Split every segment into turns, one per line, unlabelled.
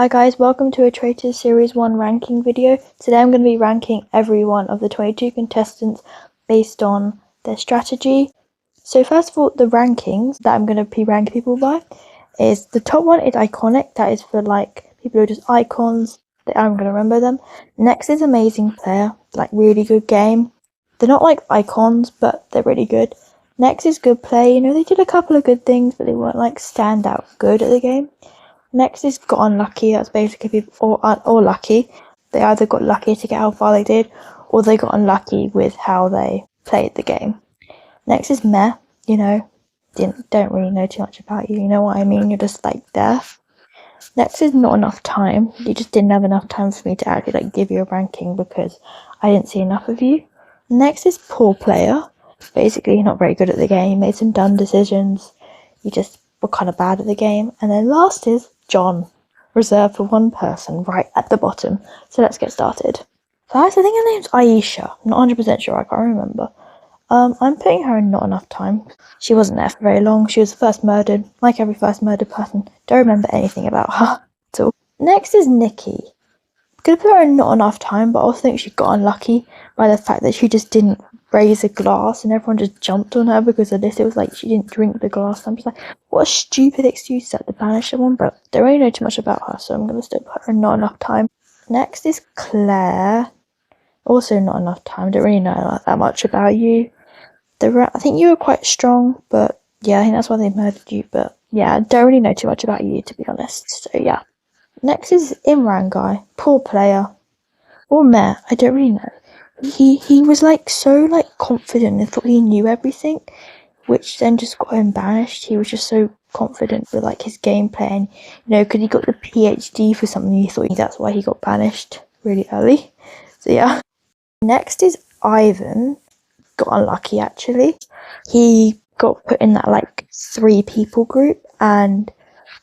Hi guys, welcome to a Traitors Series 1 ranking video. Today I'm going to be ranking every one of the 22 contestants based on their strategy. So first of all, the rankings that I'm going to be ranking people by is the top one is iconic. That is for like people who are just icons. I'm going to remember them. Next is amazing player, like really good game. They're not like icons, but they're really good. Next is good play. You know, they did a couple of good things, but they weren't like standout good at the game. Next is got unlucky. That's basically people or lucky. They either got lucky to get how far they did, or they got unlucky with how they played the game. Next is meh. You know, don't really know too much about you. You know what I mean? You're just like there. Next is not enough time. You just didn't have enough time for me to actually like give you a ranking because I didn't see enough of you. Next is poor player. Basically, you're not very good at the game. You made some dumb decisions. You just were kind of bad at the game. And then last is John, reserved for one person right at the bottom. So let's get started. First, I think her name's Aisha. I'm not 100% sure, I can't remember. I'm putting her in not enough time. She wasn't there for very long. She was first murdered, like every first murdered person. Don't remember anything about her at all. Next is Nikki. I'm gonna put her in not enough time, but I also think she got unlucky by the fact that she just didn't raise a glass and everyone just jumped on her because of this. It was like she didn't drink the glass. I'm just like, what a stupid excuse to banish someone, but I don't really know too much about her, so I'm gonna still put her in not enough time. Next is Claire. Also not enough time. Don't really know that much about you. I think you were quite strong, but yeah, I think that's why they murdered you. But yeah, I don't really know too much about you, to be honest. So yeah. Next is Imran guy. Poor player. Or meh, I don't really know. He was like so like confident and thought he knew everything, which then just got him banished. He was just so confident with like his gameplay, and you know, because he got the PhD for something, he thought that's why he got banished really early. So yeah. Next is Ivan. Got unlucky actually. He got put in that like 3 people group, and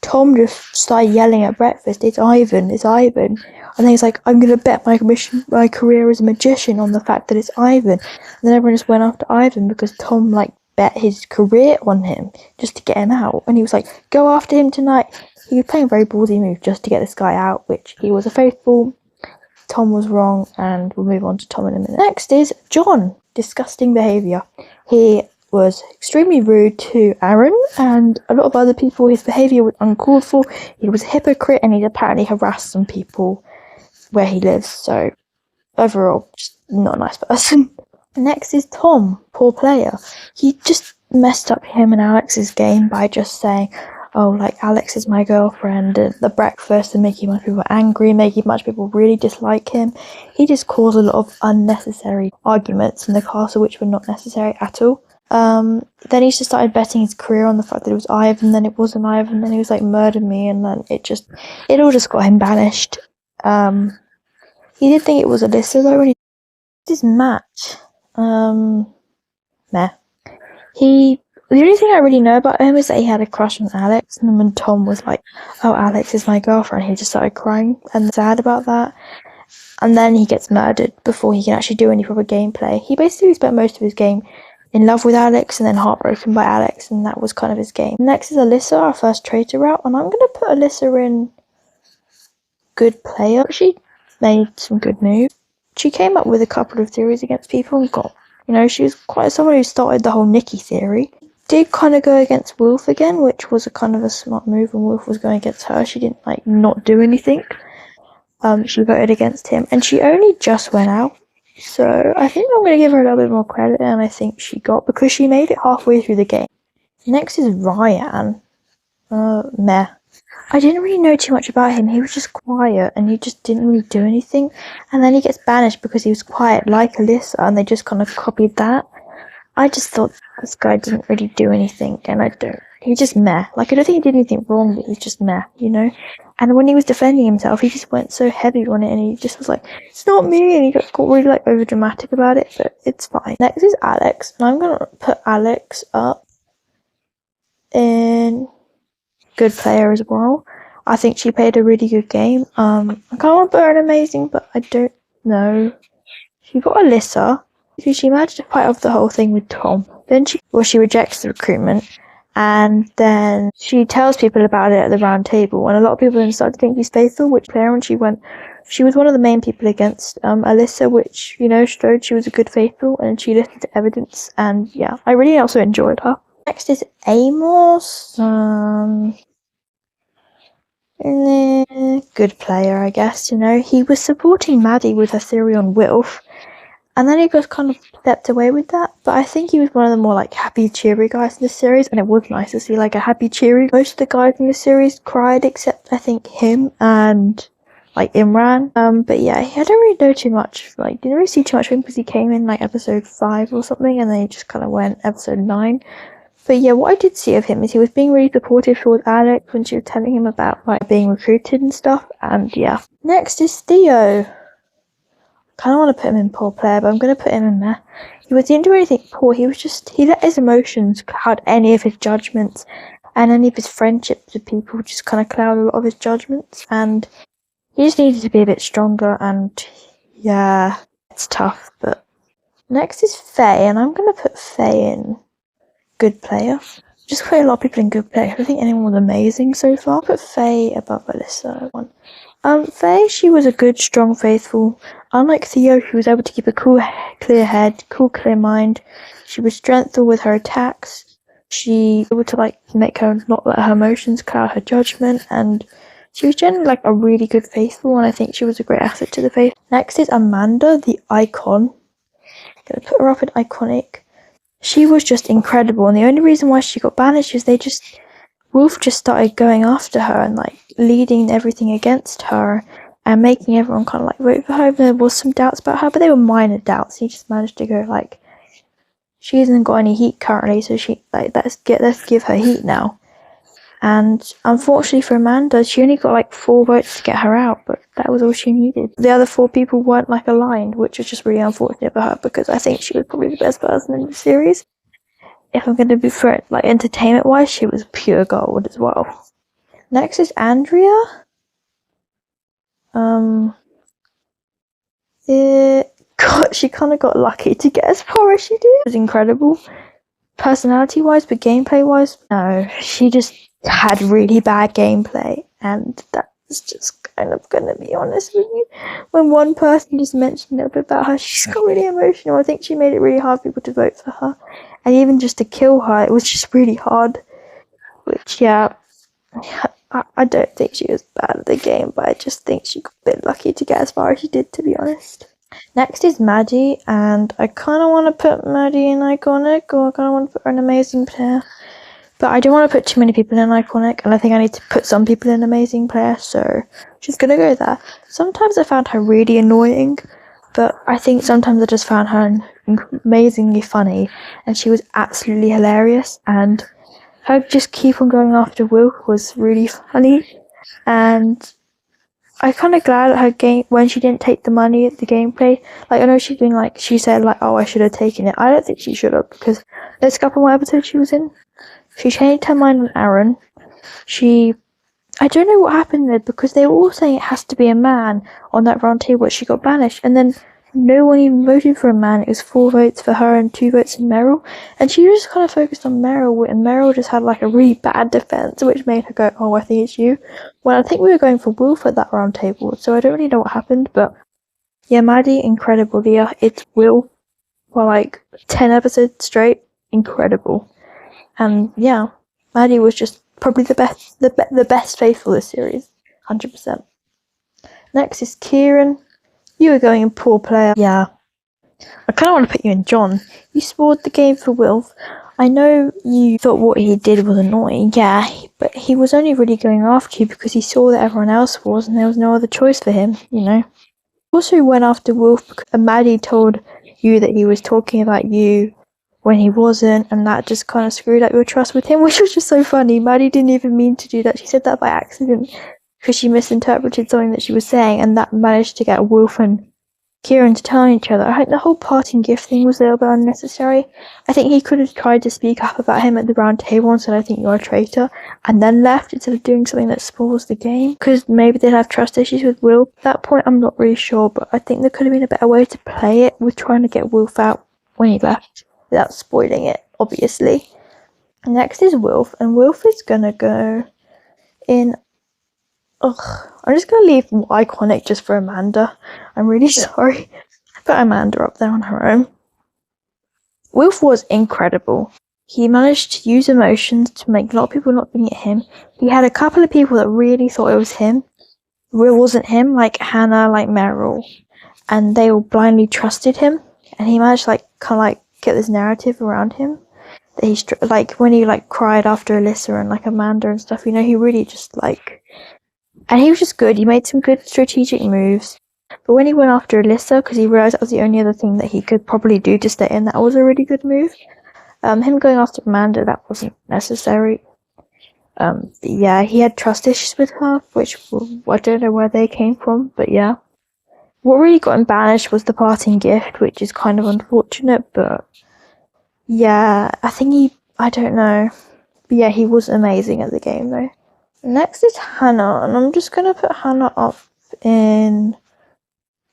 Tom just started yelling at breakfast, it's Ivan. And then he's like, I'm going to bet my career as a magician on the fact that it's Ivan. And then everyone just went after Ivan because Tom like bet his career on him just to get him out. And he was like, go after him tonight. He was playing a very ballsy move just to get this guy out, which he was a faithful. Tom was wrong, and we'll move on to Tom in a minute. Next is John. Disgusting behaviour. He was extremely rude to Aaron and a lot of other people. His behaviour was uncalled for. He was a hypocrite, and he apparently harassed some people where he lives. So overall, just not a nice person. Next is Tom, poor player. He just messed up him and Alex's game by just saying, oh, like, Alex is my girlfriend at the breakfast, and making a bunch of people angry, making a bunch of people really dislike him. He just caused a lot of unnecessary arguments in the castle, which were not necessary at all. Then he just started betting his career on the fact that it was Ivan, then it wasn't Ivan, then he was like, murder me, and then it all just got him banished. He did think it was Alyssa though, and his match. Meh. The only thing I really know about him is that he had a crush on Alex, and then when Tom was like, oh, Alex is my girlfriend, he just started crying and sad about that. And then he gets murdered before he can actually do any proper gameplay. He basically spent most of his game in love with Alex and then heartbroken by Alex, and that was kind of his game. Next is Alyssa, our first traitor route, and I'm going to put Alyssa in good player. She made some good moves. She came up with a couple of theories against people and got, you know, she was quite someone who started the whole Nikki theory. Did kind of go against Wolf again, which was a kind of a smart move when Wolf was going against her. She didn't like not do anything. She voted against him, and she only just went out. So I think I'm going to give her a little bit more credit than I think she got, because she made it halfway through the game. Next is Ryan. Meh. I didn't really know too much about him. He was just quiet, and he just didn't really do anything. And then he gets banished because he was quiet, like Alyssa, and they just kind of copied that. I just thought this guy didn't really do anything, and he just meh. Like, I don't think he did anything wrong, but he's just meh, you know? And when he was defending himself, he just went so heavy on it, and he just was like, it's not me, and he got really, like, over dramatic about it, but it's fine. Next is Alex, and I'm gonna put Alex up in good player as well. I think she played a really good game. I can't want to put her in amazing, but I don't know. She got Alyssa. She managed to fight off the whole thing with Tom. Then she rejects the recruitment, and then she tells people about it at the round table, and a lot of people then start to think she's faithful, which Karen, she was one of the main people against Alyssa, which, you know, showed she was a good faithful, and she listened to evidence, and yeah, I really also enjoyed her. Next is Amos. Good player, I guess, you know. He was supporting Maddie with her theory on Wilf, and then he just kind of stepped away with that. But I think he was one of the more like happy, cheery guys in the series, and it was nice to see like a happy, cheery. Most of the guys in the series cried, except I think him and like Imran. But yeah, I don't really know too much. Like, didn't really see too much of him because he came in like episode 5 or something, and then he just kind of went episode 9. But yeah, what I did see of him is he was being really supportive towards Alex when she was telling him about like being recruited and stuff. And yeah, next is Theo. Kind of want to put him in poor player, but I'm going to put him in there. He didn't do anything poor. He let his emotions cloud any of his judgments, and any of his friendships with people just kind of cloud a lot of his judgments. And he just needed to be a bit stronger. And yeah, it's tough. But next is Faye, and I'm going to put Faye in good player. Just put a lot of people in good player. I don't think anyone was amazing so far. Put Faye above Alyssa. Faye, she was a good, strong, faithful. Unlike Theo, she was able to keep a cool, clear head, cool, clear mind. She was strengthful with her attacks. She was able to like make her not let her emotions cloud her judgment, and she was generally like a really good faithful, and I think she was a great asset to the faith. Next is Amanda, the icon. I'm gonna put her up in iconic. She was just incredible, and the only reason why she got banished is Wolf just started going after her and like leading everything against her and making everyone kind of like vote for her. There was some doubts about her, but they were minor doubts. He just managed to go like, she hasn't got any heat currently, so she like let's give her heat now. And unfortunately for Amanda, she only got like 4 votes to get her out, but that was all she needed. The other 4 people weren't like aligned, which was just really unfortunate for her, because I think she was probably the best person in the series. If I'm going to be fair, like entertainment wise, she was pure gold as well. Next is Andrea. She kind of got lucky to get as far as she did. It was incredible. Personality wise, but gameplay wise, no. She just had really bad gameplay, and that's just kind of gonna be honest with you. When one person just mentioned a little bit about her, she just got really emotional. I think she made it really hard for people to vote for her, and even just to kill her, it was just really hard. Which, yeah, I don't think she was bad at the game, but I just think she got a bit lucky to get as far as she did, to be honest. Next is Maddie, and I kind of want to put Maddie in iconic, or I kind of want to put her in amazing player. But I don't want to put too many people in iconic, and I think I need to put some people in amazing player, so she's going to go there. Sometimes I found her really annoying, but I think sometimes I just found her amazingly funny, and she was absolutely hilarious, and her just keep on going after Will was really funny, and I'm kind of glad at her game when she didn't take the money at the gameplay. Like, I know she's been like, she said like, oh, I should have taken it. I don't think she should have, because there's a couple more episodes she was in. She changed her mind on Aaron. I don't know what happened there, because they were all saying it has to be a man on that round table, but she got banished, and then no one even voted for a man. It was 4 votes for her and 2 votes in Meryl, and she just kind of focused on Meryl, and Meryl just had like a really bad defense, which made her go, oh, I think it's you. Well, I think we were going for Wolf at that round table, so I don't really know what happened, but yeah, Maddie, incredible. Yeah, it's Will for like 10 episodes straight, incredible. And yeah, Maddie was just probably the best faithful this series, 100%. Next is Kieran. You were going in poor player. Yeah. I kind of want to put you in John. You spoiled the game for Wilf. I know you thought what he did was annoying, yeah, but he was only really going after you because he saw that everyone else was, and there was no other choice for him, you know. Also went after Wolf because Maddie told you that he was talking about you when he wasn't, and that just kind of screwed up your trust with him, which was just so funny. Maddie didn't even mean to do that. She said that by accident because she misinterpreted something that she was saying, and that managed to get Wolf and Kieran to tell each other. I think the whole parting gift thing was a little bit unnecessary. I think he could have tried to speak up about him at the round table and said, I think you're a traitor, and then left instead of doing something that spoils the game, because maybe they'd have trust issues with Will. At that point, I'm not really sure, but I think there could have been a better way to play it with trying to get Wolf out when he left without spoiling it, obviously. Next is Wilf, and Wilf is gonna go in. Ugh, I'm just gonna leave iconic just for Amanda. I'm really sorry. Put Amanda up there on her own. Wilf was incredible. He managed to use emotions to make a lot of people not think it him. He had a couple of people that really thought it was him. It wasn't him, like Hannah, like Meryl, and they all blindly trusted him. And he managed to kind of get this narrative around him that he when he cried after Alyssa and Amanda and stuff. He really just and he was just good. He made some good strategic moves. But when he went after Alyssa, because he realised that was the only other thing that he could probably do to stay in, that was a really good move. Him going after Amanda, that wasn't necessary. Yeah, he had trust issues with her, which I don't know where they came from, but yeah. What really got him banished was the parting gift, which is kind of unfortunate, but yeah, I don't know. But yeah, he was amazing at the game though. Next is Hannah, and I'm just gonna put Hannah up in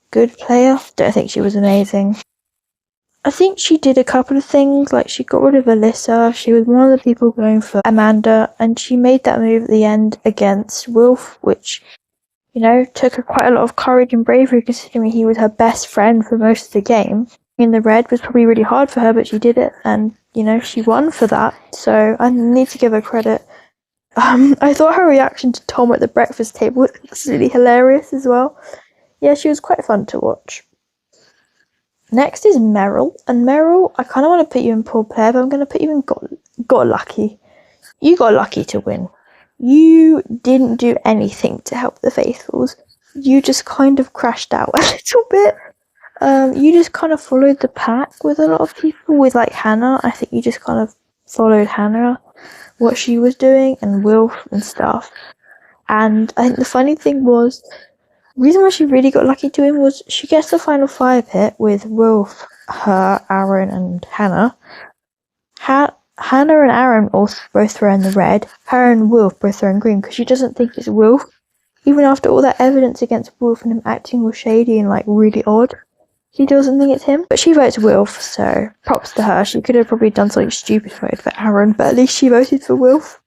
good player. Don't think she was amazing. I think she did a couple of things, she got rid of Alyssa, she was one of the people going for Amanda, and she made that move at the end against Wilf, which, took her quite a lot of courage and bravery considering he was her best friend for most of the game. In the red was probably really hard for her, but she did it, and, she won for that, so I need to give her credit. I thought her reaction to Tom at the breakfast table was absolutely hilarious as well. Yeah, she was quite fun to watch. Next is Meryl, and Meryl, I kind of want to put you in poor player, but I'm going to put you in got lucky. You got lucky to win. You didn't do anything to help the faithfuls. You just kind of crashed out a little bit. You just kind of followed the pack with a lot of people. With Hannah, I think you just kind of followed Hannah, what she was doing, and Wilf and stuff. And I think the funny thing was, the reason why she really got lucky to win was she gets the final fire pit with Wilf, her, Aaron, and Hannah. Hannah and Aaron both throw in the red. Her and Wilf both throw in green because she doesn't think it's Wilf. Even after all that evidence against Wilf and him acting all shady and really odd, she doesn't think it's him. But she votes Wilf, so props to her. She could have probably done something stupid voted for Aaron, but at least she voted for Wilf.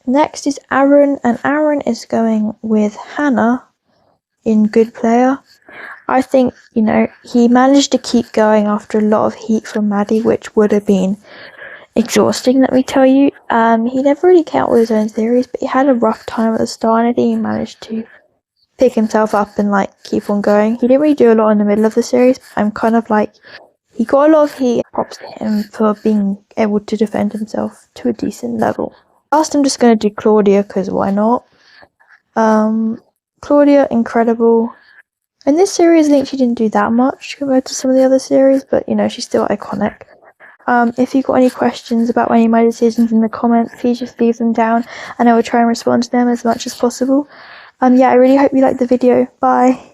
Next is Aaron, and Aaron is going with Hannah in good player. I think, he managed to keep going after a lot of heat from Maddie, which would have been exhausting, let me tell you. He never really came out with his own theories, but he had a rough time at the start, and I think he managed to pick himself up and keep on going. He didn't really do a lot in the middle of the series, but I'm kind of he got a lot of heat. Props to him for being able to defend himself to a decent level. Last, I'm just going to do Claudia, because why not? Claudia, incredible. In this series, I think she didn't do that much compared to some of the other series, but, she's still iconic. If you've got any questions about any of my decisions in the comments, please just leave them down, and I will try and respond to them as much as possible. Yeah, I really hope you liked the video. Bye.